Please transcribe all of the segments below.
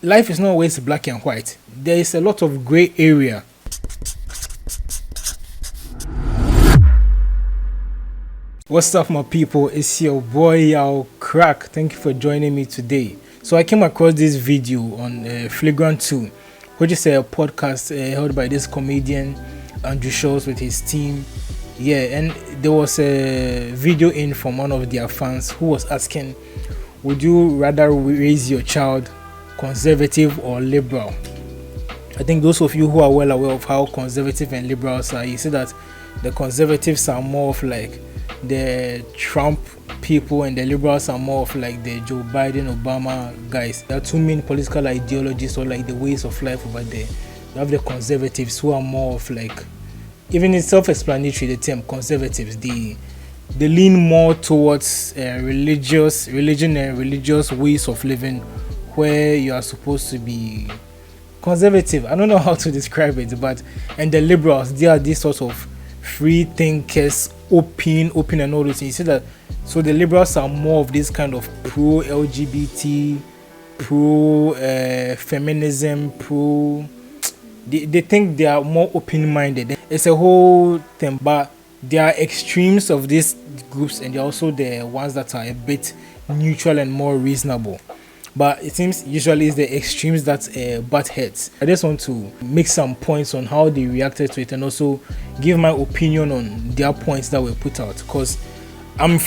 life is not always black and white. There is a lot of gray area. What's up, my people? It's your boy YaoCrack. Thank you for joining me today. So I came across this video on Flagrant 2, which is a podcast held by this comedian Andrew Schultz with his team. Yeah, and there was a video in from one of their fans who was asking, would you rather raise your child conservative or liberal? I think those of you who are well aware of how conservative and liberals are, you see that the conservatives are more of like the Trump people and the liberals are more of like the Joe Biden, Obama guys. There are two main political ideologies or like the ways of life over there. You have the conservatives who are more of like, even in self-explanatory, the term conservatives, they lean more towards religion and religious ways of living, where you are supposed to be conservative. I don't know how to describe it, but and the liberals, they are these sort of free thinkers, open and all those things. You see that? So the liberals are more of this kind of pro-LGBT, pro-feminism, they think they are more open-minded. It's a whole thing, but there are extremes of these groups and there are also the ones that are a bit neutral and more reasonable. But it seems usually it's the extremes that butt heads. I just want to make some points on how they reacted to it and also give my opinion on their points that were put out. Because I'm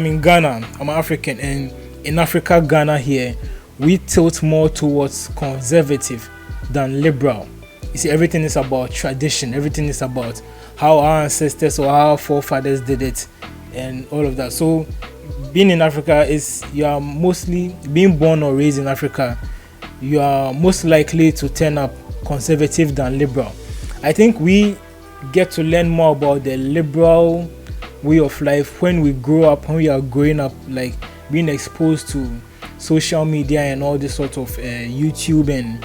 in Ghana, I'm African, and in Africa, Ghana here, we tilt more towards conservative than liberal. You see, everything is about tradition, everything is about how our ancestors or our forefathers did it and all of that. So being in Africa is, you are mostly being born or raised in Africa, you are most likely to turn up conservative than liberal. I think we get to learn more about the liberal way of life when we grow up, when we are growing up, like being exposed to social media and all this sort of YouTube and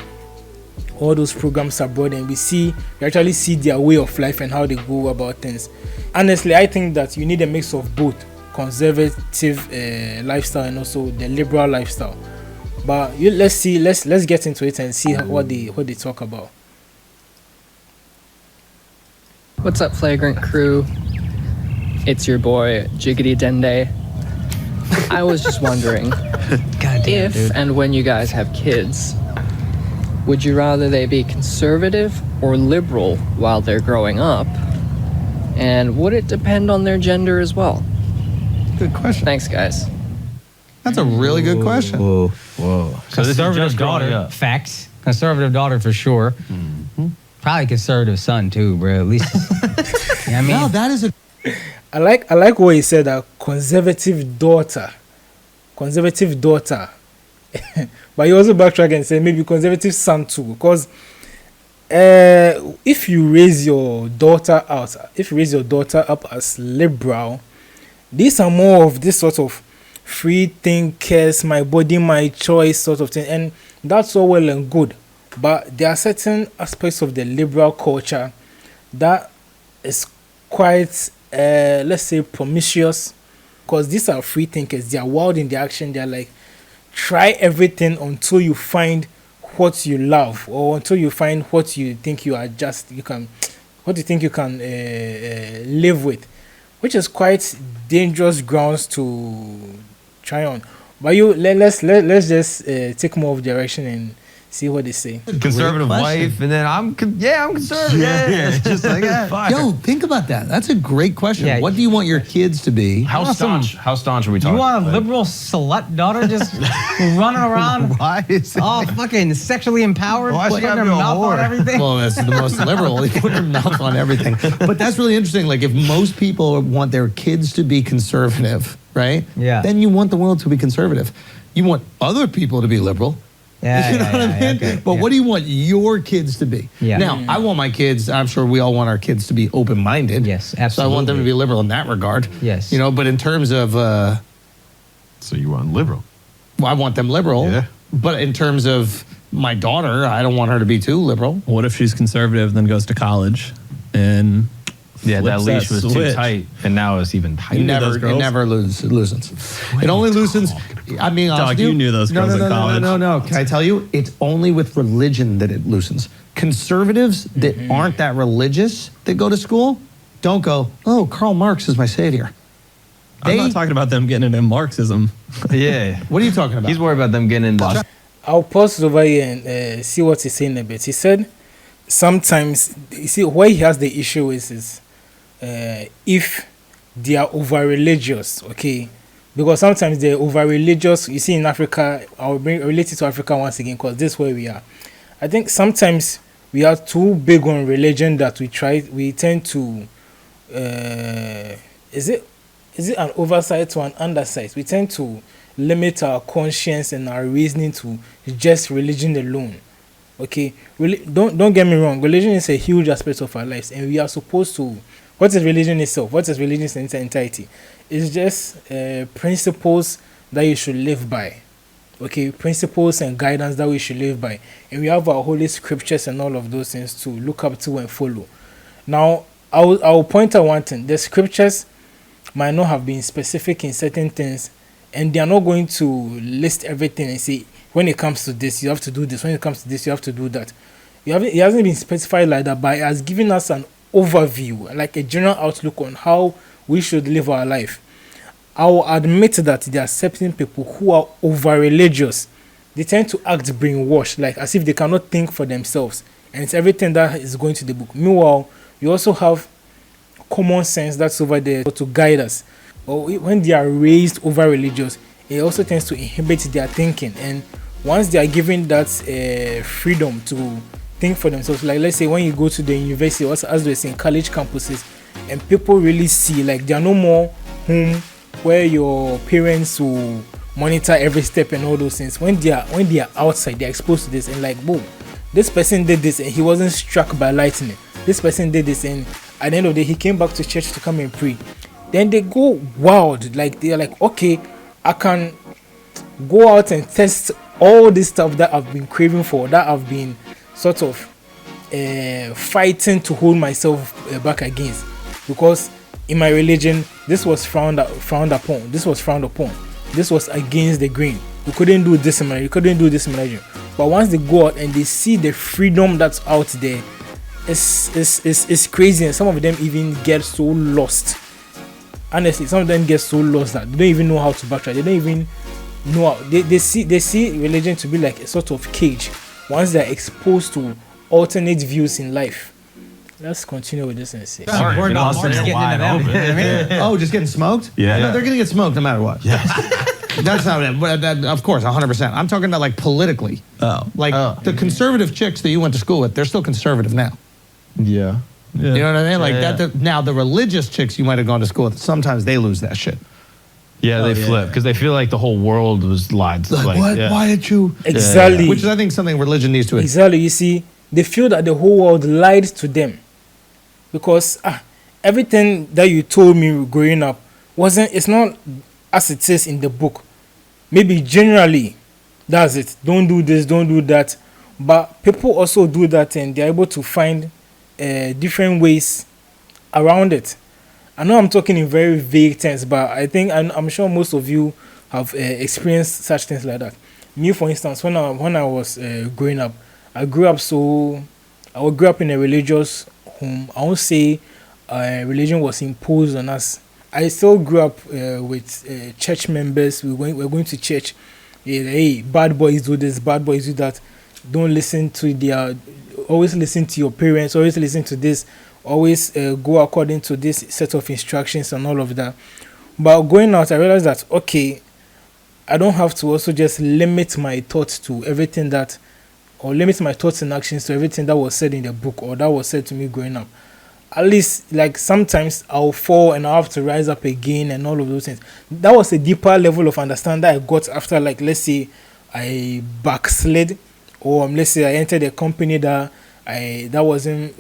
all those programs abroad, and we actually see their way of life and how they go about things. Honestly, I think that you need a mix of both conservative lifestyle and also the liberal lifestyle. But let's get into it and see what they talk about. What's up, Flagrant crew? It's your boy Jiggity Dende. I was just wondering if and when you guys have kids, would you rather they be conservative or liberal while they're growing up? And would it depend on their gender as well? Good question. Thanks, guys. That's a really good question. Whoa. So this is just daughter. Up. Facts. Conservative daughter for sure. Mm-hmm. Probably conservative son too, bro. At least. You know what I mean? No, that is a... I like what he said, that conservative daughter. But he also backtrack and say maybe conservative son too, because if you raise your daughter up as liberal, these are more of this sort of free thinkers, my body, my choice sort of thing, and that's all well and good. But there are certain aspects of the liberal culture that is quite, let's say, promiscuous, because these are free thinkers. They are wild in their action. They are like, try everything until you find what you love, or until you find what you think you can live with, which is quite dangerous grounds to try on. But let's just take more of direction and see what they say. Conservative wife, and then I'm conservative. Yeah. It's just like that. Yo, think about that. That's a great question. Yeah. What do you want your kids to be? How staunch are we talking? You want a liberal slut daughter just running around? Why is that? All fucking sexually empowered, Why she putting gotta her be a mouth on whore? everything? Well, that's the most liberal. They put their mouth on everything. But that's really interesting. Like, if most people want their kids to be conservative, right? Yeah. Then you want the world to be conservative. You want other people to be liberal. Yeah, you know what I mean? okay, But what do you want your kids to be? Yeah. Now, I want my kids, I'm sure we all want our kids to be open-minded. Yes, So I want them to be liberal in that regard. Yes. You know, but in terms of... So you want liberal? Well, I want them liberal. Yeah. But in terms of my daughter, I don't want her to be too liberal. What if she's conservative, then goes to college and Yeah, that flips leash was too switch? tight, and now it's even tighter. It never loosens. It only loosens I'm being honest Doc, with you. you knew those girls in college. No. Can I tell you? It's only with religion that it loosens. Conservatives that aren't that religious that go to school don't go, oh, Karl Marx is my savior. I'm not talking about them getting into Marxism. Yeah. What are you talking about? He's worried about them getting into. I'll pause over here and see what he's saying a bit. He said sometimes, you see, where he has the issue is if they are over religious, okay? Because sometimes they're over religious. You see, in Africa, I'll relate it to Africa once again because this is where we are. I think sometimes we are too big on religion that we tend to, is it an oversight or an undersight? We tend to limit our conscience and our reasoning to just religion alone. Okay, don't get me wrong. Religion is a huge aspect of our lives, and we are supposed to. What is religion itself? What is religion in its entirety? It's just principles that you should live by. Okay, principles and guidance that we should live by, and we have our holy scriptures and all of those things to look up to and follow. Now, I'll point out one thing: the scriptures might not have been specific in certain things, and they are not going to list everything and say, when it comes to this, you have to do this. When it comes to this, you have to do that. It hasn't been specified like that, but it has given us an overview, like a general outlook on how we should live our life. I will admit that there are certain people who are over religious. They tend to act brainwashed, like as if they cannot think for themselves, and it's everything that is going to the book. Meanwhile, you also have common sense that's over there to guide us. But when they are raised over religious, it also tends to inhibit their thinking. And once they are given that freedom to think for themselves, like let's say when you go to the university, as they say in college campuses, and people really see like they are no more home where your parents will monitor every step and all those things. When they are outside, they're exposed to this and like, boom, this person did this and he wasn't struck by lightning. This person did this and at the end of the day he came back to church to come and pray. Then they go wild, like they're like, okay, I can go out and test all this stuff that I've been craving for, that I've been sort of fighting to hold myself back against, because in my religion this was frowned upon, this was frowned upon, this was against the grain. You couldn't do this in my religion. But once they go out and they see the freedom that's out there, it's crazy, and some of them even get so lost. Honestly, some of them get so lost that they don't even know how to backtrack. They don't even know how, they see religion to be like a sort of cage. Once they're exposed to alternate views in life. Let's continue with this and see. We're not just getting into them. Oh, just getting smoked? Yeah. No, they're going to get smoked no matter what. Yeah. That's not it. But of course, 100%. I'm talking about like politically. The conservative chicks that you went to school with, they're still conservative now. Yeah. You know what I mean? Like now, the religious chicks you might have gone to school with, sometimes they lose that shit. Yeah, they flip because they feel like the whole world was lied. Like what? Yeah. Why did you? Exactly. Which is, I think, something religion needs to. Exactly. You see, they feel that the whole world lied to them, because everything that you told me growing up it's not as it says in the book. Maybe generally, that's it. Don't do this, don't do that. But people also do that, and they're able to find different ways around it. I know I'm talking in very vague terms, but I think I'm sure most of you have experienced such things like that. Me, for instance, when I was growing up, I grew up in a religious home. I won't say religion was imposed on us. I still grew up with church members. We're going to church. Hey, bad boys do this, bad boys do that. Don't listen to always listen to your parents. Always listen to this. Always go according to this set of instructions and all of that. But going out, I realized that, okay, I don't have to also just limit my thoughts to everything that, or limit my thoughts and actions to everything that was said in the book or that was said to me growing up. At least, like, sometimes I'll fall and I'll have to rise up again and all of those things. That was a deeper level of understanding that I got after, like, let's say I backslid, or let's say I entered a company that wasn't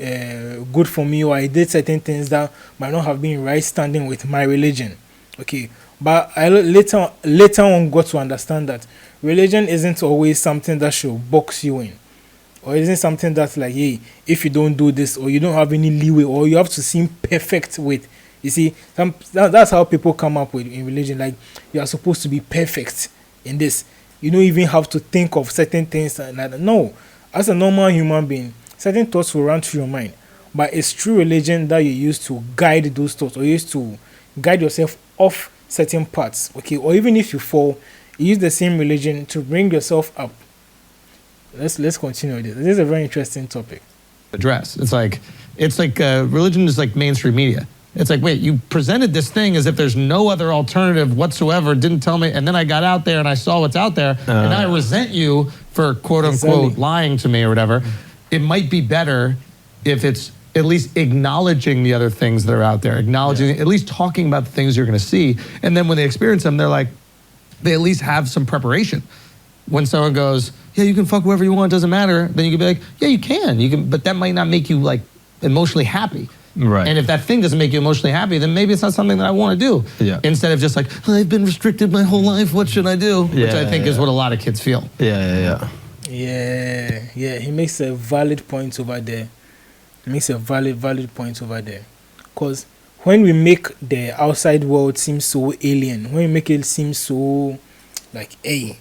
good for me, or I did certain things that might not have been right standing with my religion. Okay, but I later on got to understand that religion isn't always something that should box you in, or isn't something that's like, hey, if you don't do this, or you don't have any leeway, or you have to seem perfect with. You see, that's how people come up with in religion. Like, you are supposed to be perfect. in this. You don't even have to think of certain things. No, as a normal human being, certain thoughts will run through your mind. But it's true religion that you use to guide those thoughts, or you use to guide yourself off certain paths. Okay, or even if you fall, you use the same religion to bring yourself up. Let's continue with this. This is a very interesting topic. Address. It's like religion is like mainstream media. It's like, wait, you presented this thing as if there's no other alternative whatsoever, didn't tell me, and then I got out there and I saw what's out there, and I resent you for quote unquote lying to me or whatever. It might be better if it's at least acknowledging the other things that are out there, acknowledging, at least talking about the things you're gonna see, and then when they experience them, they're like, they at least have some preparation. When someone goes, yeah, you can fuck whoever you want, doesn't matter, then you can be like, yeah, you can, but that might not make you like emotionally happy. Right. And if that thing doesn't make you emotionally happy, then maybe it's not something that I want to do. Yeah. Instead of just like, I've been restricted my whole life, what should I do? Which I think is what a lot of kids feel. Yeah. He makes a valid point over there. Valid point over there. Because when we make the outside world seem so alien, when we make it seem so like, hey,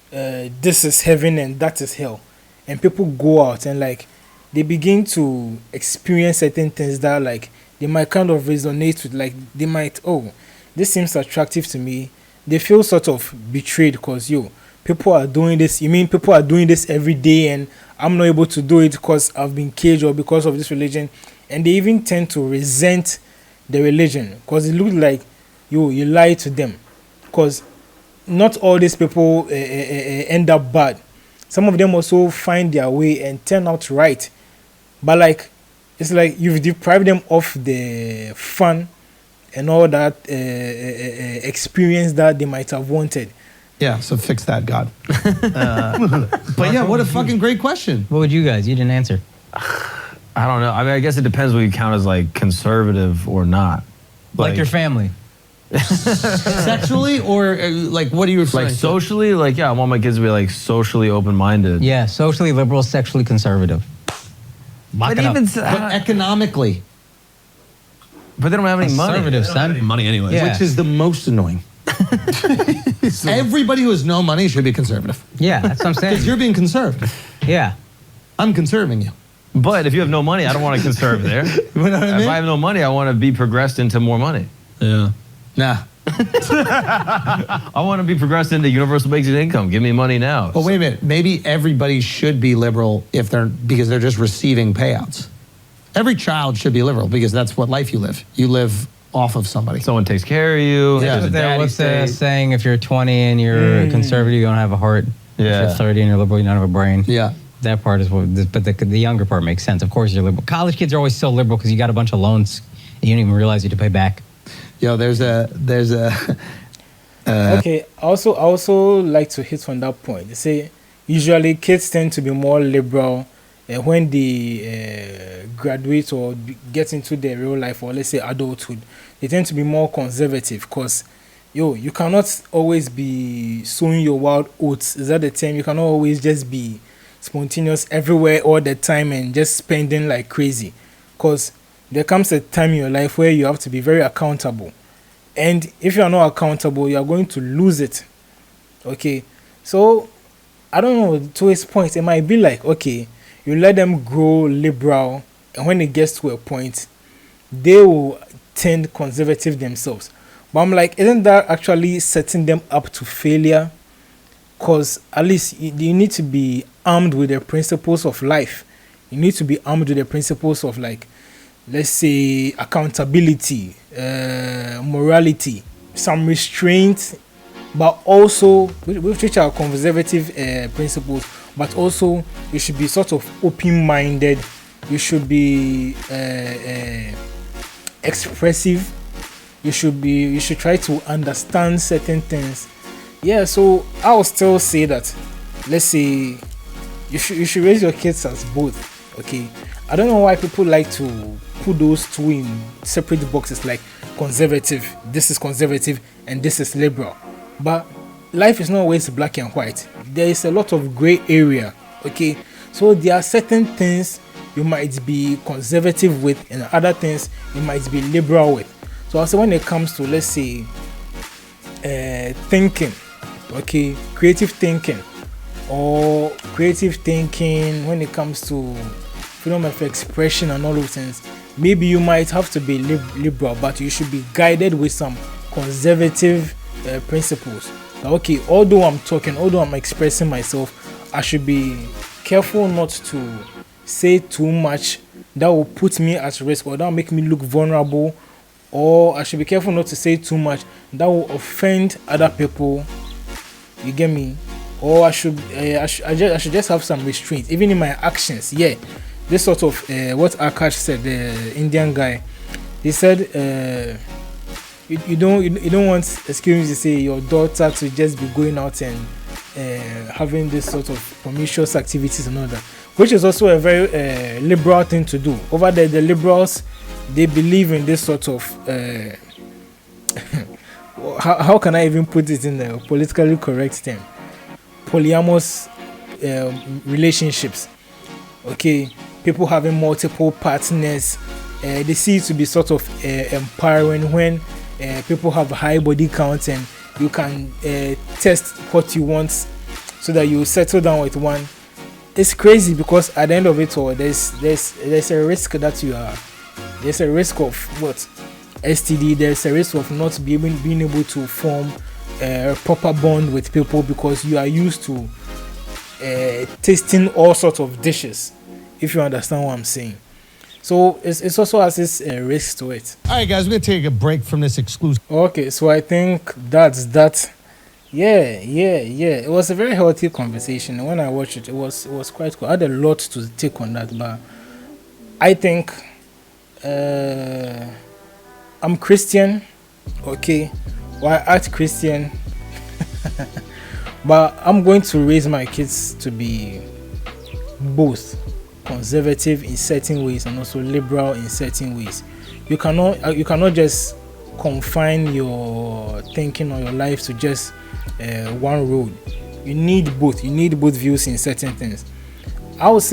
this is heaven and that is hell, and people go out and like, they begin to experience certain things that like they might kind of resonate with, like they might, oh, this seems attractive to me. They feel sort of betrayed because people are doing this. You mean people are doing this every day and I'm not able to do it because I've been caged or because of this religion? And they even tend to resent the religion because it looks like you lie to them, because not all these people end up bad. Some of them also find their way and turn out right. But like, it's like you've deprived them of the fun and all that experience that they might have wanted. Yeah, so fix that, God. But yeah, what a fucking great question. What would you guys? You didn't answer. I don't know. I mean, I guess it depends what you count as like conservative or not. Like your family. Sexually or like what are you referring Like to? socially, like I want my kids to be like socially open-minded. Yeah, socially liberal, sexually conservative. Lock But it up. even But economically, but they don't have any money. Conservative, son. Money anyway. Yeah. which is the most annoying. Everybody who has no money should be conservative. Yeah, that's what I'm saying. Because you're being conserved. Yeah. I'm conserving you. But if you have no money, I don't want to conserve there. You know what I mean? If I have no money, I want to be progressed into more money. Yeah. Nah. I want to be progressed into universal basic income. Give me money now. But wait a minute. Maybe everybody should be liberal because they're just receiving payouts. Every child should be liberal because that's what life you live. You live off of somebody. Someone takes care of you. Yeah. There's a daddy What's the state. saying? If you're 20 and you're conservative, you don't have a heart. If Yeah. you're 30 and you're liberal, you don't have a brain. Yeah. That part is what, but the younger part makes sense. Of course you're liberal. College kids are always so liberal because you got a bunch of loans and you don't even realize you have to pay back. Yo, there's a Okay, I also like to hit on that point. They say usually kids tend to be more liberal when they graduate or get into their real life, or let's say adulthood. They tend to be more conservative because you cannot always be sowing your wild oats. Is that the term? You cannot always just be spontaneous everywhere all the time and just spending like crazy, because there comes a time in your life where you have to be very accountable, and if you are not accountable, you are going to lose it. Okay, so I don't know, to his point, it might be like, okay, you let them grow liberal, and when it gets to a point, they will turn conservative themselves. But I'm like, isn't that actually setting them up to failure? Because at least you need to be armed with the principles of life. You need to be armed with the principles of, like, let's say, accountability, morality, some restraint, but also, which are conservative principles, but also you should be sort of open-minded. You should be expressive. You should try to understand certain things. Yeah, so I will still say that, let's say, you should raise your kids as both. Okay, I don't know why people like to put those two in separate boxes, like conservative, this is conservative and this is liberal. But life is not always black and white. There is a lot of gray area. Okay, so there are certain things you might be conservative with and other things you might be liberal with. So also when it comes to, let's say, thinking, Okay, creative thinking when it comes to freedom of expression and all those things. Maybe you might have to be liberal, but you should be guided with some conservative principles. Okay, although I'm expressing myself, I should be careful not to say too much that will put me at risk or that will make me look vulnerable, or I should be careful not to say too much that will offend other people. You get me? Or I should just have some restraint, even in my actions. Yeah, this sort of what Akash said, the Indian guy. He said, you don't want, excuse me to say, your daughter to just be going out and having this sort of promiscuous activities and all that, which is also a very liberal thing to do. Over there, the liberals, they believe in this sort of how can I even put it in a politically correct term? Polyamorous relationships. Okay, people having multiple partners. They see it to be sort of empowering when people have high body count and you can test what you want so that you settle down with one. It's crazy because at the end of it all, there's a risk that there's a risk of what? STD. There's a risk of not being able to form a proper bond with people because you are used to tasting all sorts of dishes, if you understand what I'm saying. So it's also has this risk to it. All right, guys, we're going to take a break from this exclusive. Okay, so I think that's that. Yeah. It was a very healthy conversation. And when I watched it, it was quite cool. I had a lot to take on that, but I think I'm Christian, okay? Well, I act Christian, but I'm going to raise my kids to be both conservative in certain ways and also liberal in certain ways. You cannot just confine your thinking or your life to just one road. You need both. You need both views in certain things. I would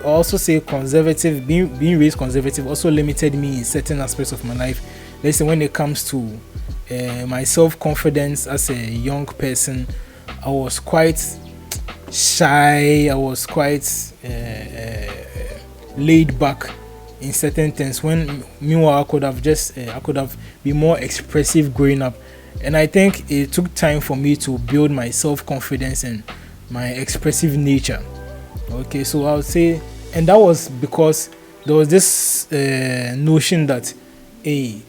also say conservative, being raised conservative also limited me in certain aspects of my life. Let's say when it comes to my self-confidence as a young person, I was quite shy. I was quite laid back in certain things. When meanwhile I could have been more expressive growing up. And I think it took time for me to build my self-confidence and my expressive nature. Okay, so I would say, and that was because there was this notion that an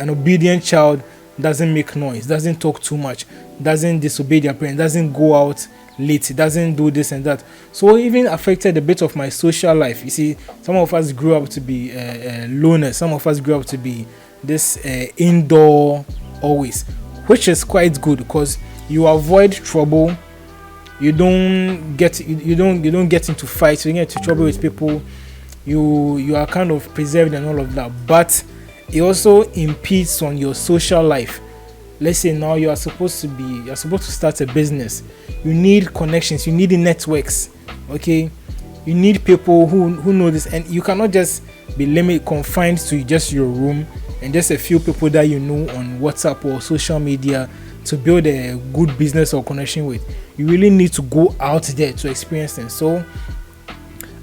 obedient child doesn't make noise, doesn't talk too much, doesn't disobey their parents, doesn't go out late, doesn't do this and that. So it even affected a bit of my social life. You see, some of us grew up to be loners, some of us grew up to be this indoor always, which is quite good because you avoid trouble. You don't get into fights. You don't get into trouble with people. You are kind of preserved and all of that. But it also impedes on your social life. Let's say now you're supposed to start a business. You need connections. You need networks. Okay, you need people who know this, and you cannot just be confined to just your room and just a few people that you know on WhatsApp or social media to build a good business or connection with. You really need to go out there to experience things. So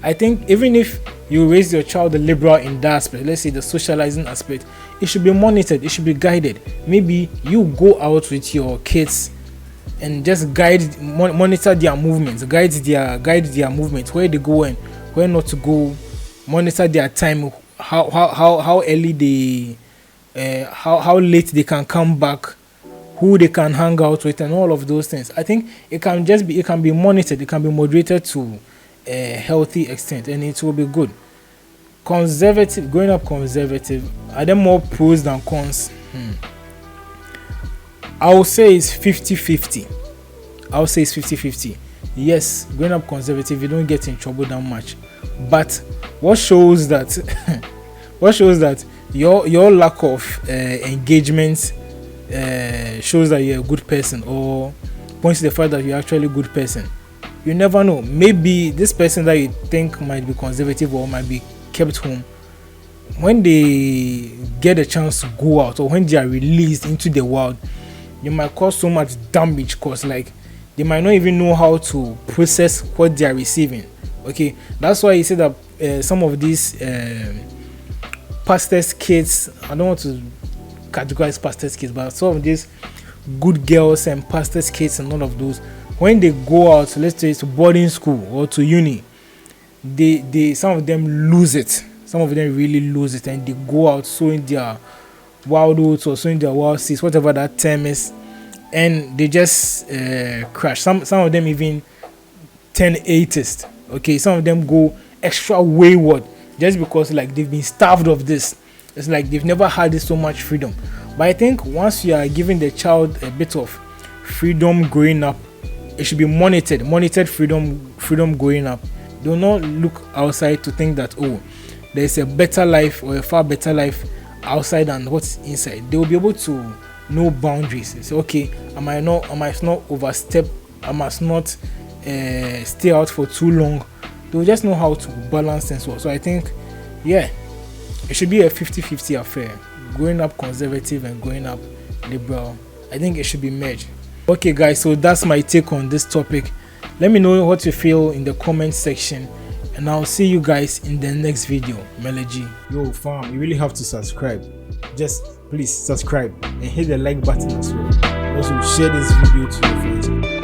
I think even if you raise your child liberal in that aspect, let's say the socializing aspect, it should be monitored, it should be guided. Maybe you go out with your kids and just monitor their movements, guide their movements, where they go and where not to go, monitor their time, how early they how late they can come back, who they can hang out with, and all of those things. I think it can be monitored, it can be moderated to a healthy extent, and it will be good. Growing up conservative, are there more pros than cons? I would say it's 50-50. Yes, growing up conservative, you don't get in trouble that much. But what shows that your lack of engagement shows that you're a good person, or points to the fact that you're actually a good person. You never know. Maybe this person that you think might be conservative or might be kept home, when they get a chance to go out or when they are released into the world, you might cause so much damage, cause like they might not even know how to process what they are receiving. Okay, that's why you say that some of these pastors' kids, I don't want to categorize pastors' kids, but some of these good girls and pastors' kids and all of those, when they go out, let's say to boarding school or to uni, they some of them lose it. Some of them really lose it, and they go out sowing their wild oats or sowing their wild seeds, whatever that term is, and they just crash. Some of them even turn atheist. Okay, some of them go extra wayward just because like they've been starved of this. It's like they've never had this so much freedom. But I think once you are giving the child a bit of freedom growing up, it should be monitored freedom growing up. Do not look outside to think that, oh, there's a better life or a far better life outside than what's inside. They will be able to know boundaries. Say, okay, I must not overstep, I must not stay out for too long. They'll just know how to balance things well. So I think, yeah, it should be a 50-50 affair. Growing up conservative and growing up liberal, I think it should be merged. Okay guys, so that's my take on this topic. Let me know what you feel in the comment section, and I'll see you guys in the next video. Melody. Yo fam, you really have to subscribe. Just please subscribe and hit the like button as well. Also share this video to your friends.